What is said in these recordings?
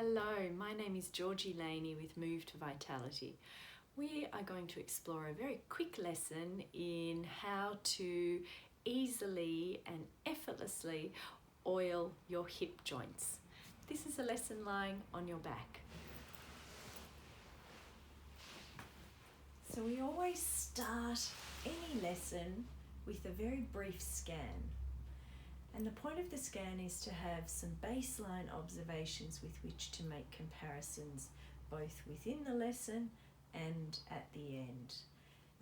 Hello, my name is Georgie with Move to Vitality. We are going to explore a very quick lesson in how to easily and effortlessly oil your hip joints. This is a lesson lying on your back. So we always start any lesson with a very brief scan. And the point of the scan is to have some baseline observations with which to make comparisons both within the lesson and at the end.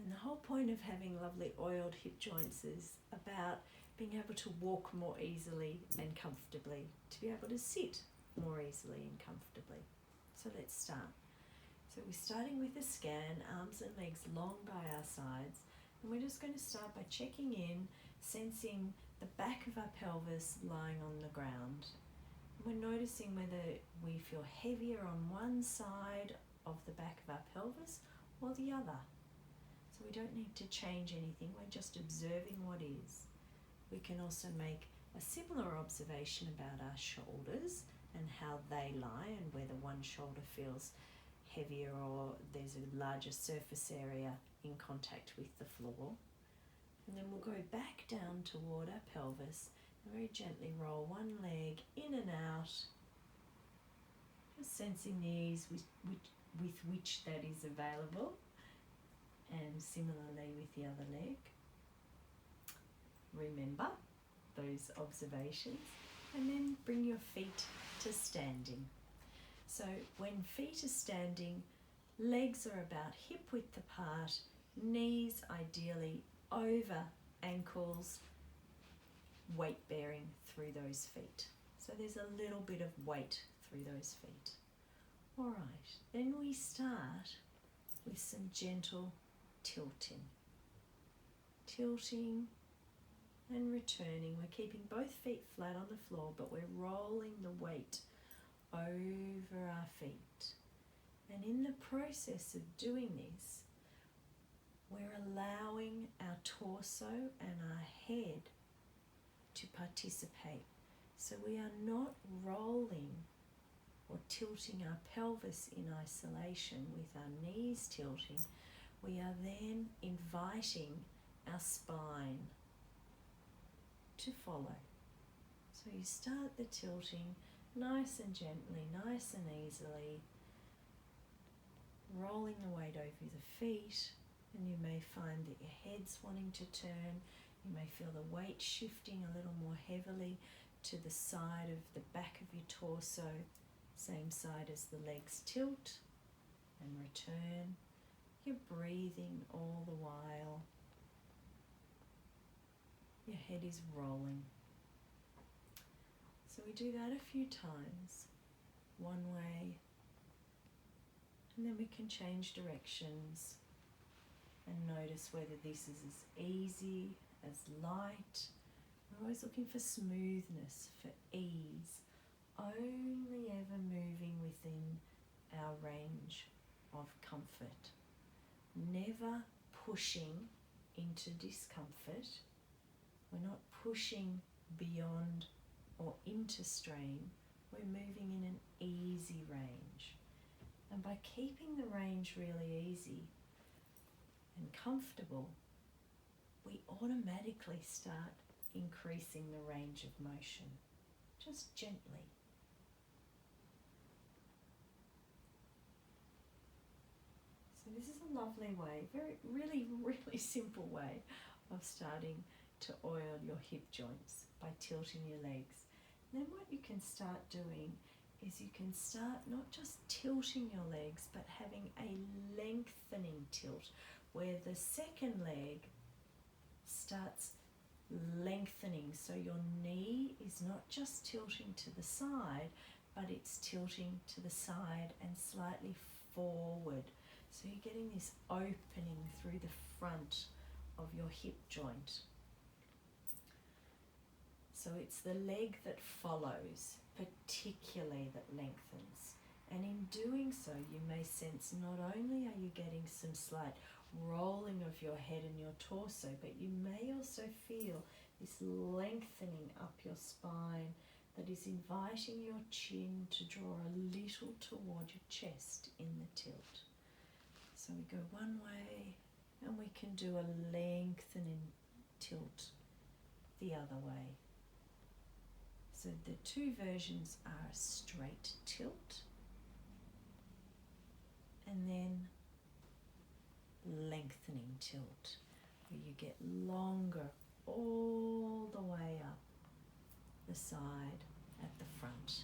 And the whole point of having lovely oiled hip joints is about being able to walk more easily and comfortably, to be able to sit more easily and comfortably. So let's start. So we're starting with a scan, arms and legs long by our sides, and we're just going to start by checking in, sensing the back of our pelvis lying on the ground. We're noticing whether we feel heavier on one side of the back of our pelvis or the other. So we don't need to change anything, we're just observing what is. We can also make a similar observation about our shoulders and how they lie and whether one shoulder feels heavier or there's a larger surface area in contact with the floor. And then we'll go back down toward our pelvis and very gently roll one leg in and out, just sensing the ease with which that is available, and similarly with the other leg. Remember those observations, and then bring your feet to standing. So when feet are standing, legs are about hip width apart, knees ideally over ankles, weight bearing through those feet. So there's a little bit of weight through those feet. All right, then we start with some gentle tilting. Tilting and returning. We're keeping both feet flat on the floor, but we're rolling the weight over our feet. And in the process of doing this, we're allowing our torso and our head to participate. So we are not rolling or tilting our pelvis in isolation with our knees tilting. We are then inviting our spine to follow. So you start the tilting nice and gently, nice and easily, rolling the weight over the feet. And you may find that your head's wanting to turn. You may feel the weight shifting a little more heavily to the side of the back of your torso, same side as the legs tilt and return. You're breathing all the while. Your head is rolling. So we do that a few times, one way, and then we can change directions and notice whether this is as easy, as light. We're always looking for smoothness, for ease, only ever moving within our range of comfort. Never pushing into discomfort. We're not pushing beyond or into strain. We're moving in an easy range. And by keeping the range really easy and comfortable, we automatically start increasing the range of motion, just gently. So this is a lovely way, really simple way of starting to oil your hip joints by tilting your legs. And then what you can start doing is you can start not just tilting your legs, but having a lengthening tilt, where the second leg starts lengthening. So your knee is not just tilting to the side, but it's tilting to the side and slightly forward. So you're getting this opening through the front of your hip joint. So it's the leg that follows, particularly, that lengthens. And in doing so, you may sense not only are you getting some slight rolling of your head and your torso, but you may also feel this lengthening up your spine, that is inviting your chin to draw a little toward your chest in the tilt. So we go one way and we can do a lengthening tilt the other way. So the two versions are a straight tilt and then lengthening tilt, where you get longer all the way up the side at the front.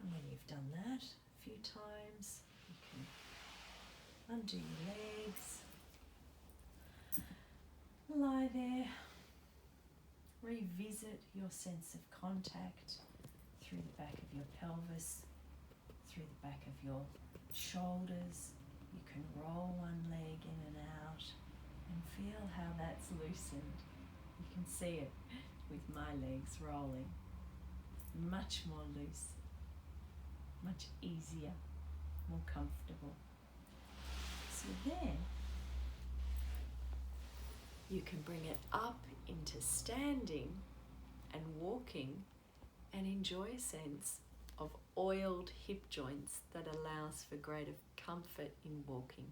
And when you've done that a few times, you can undo your legs, lie there, revisit your sense of contact through the back of your pelvis, through the back of your shoulders. You can roll one leg in and out and feel how that's loosened. You can see it with my legs rolling. Much more loose, much easier, more comfortable. So then you can bring it up into standing and walking and enjoy a sense of oiled hip joints that allows for greater comfort in walking.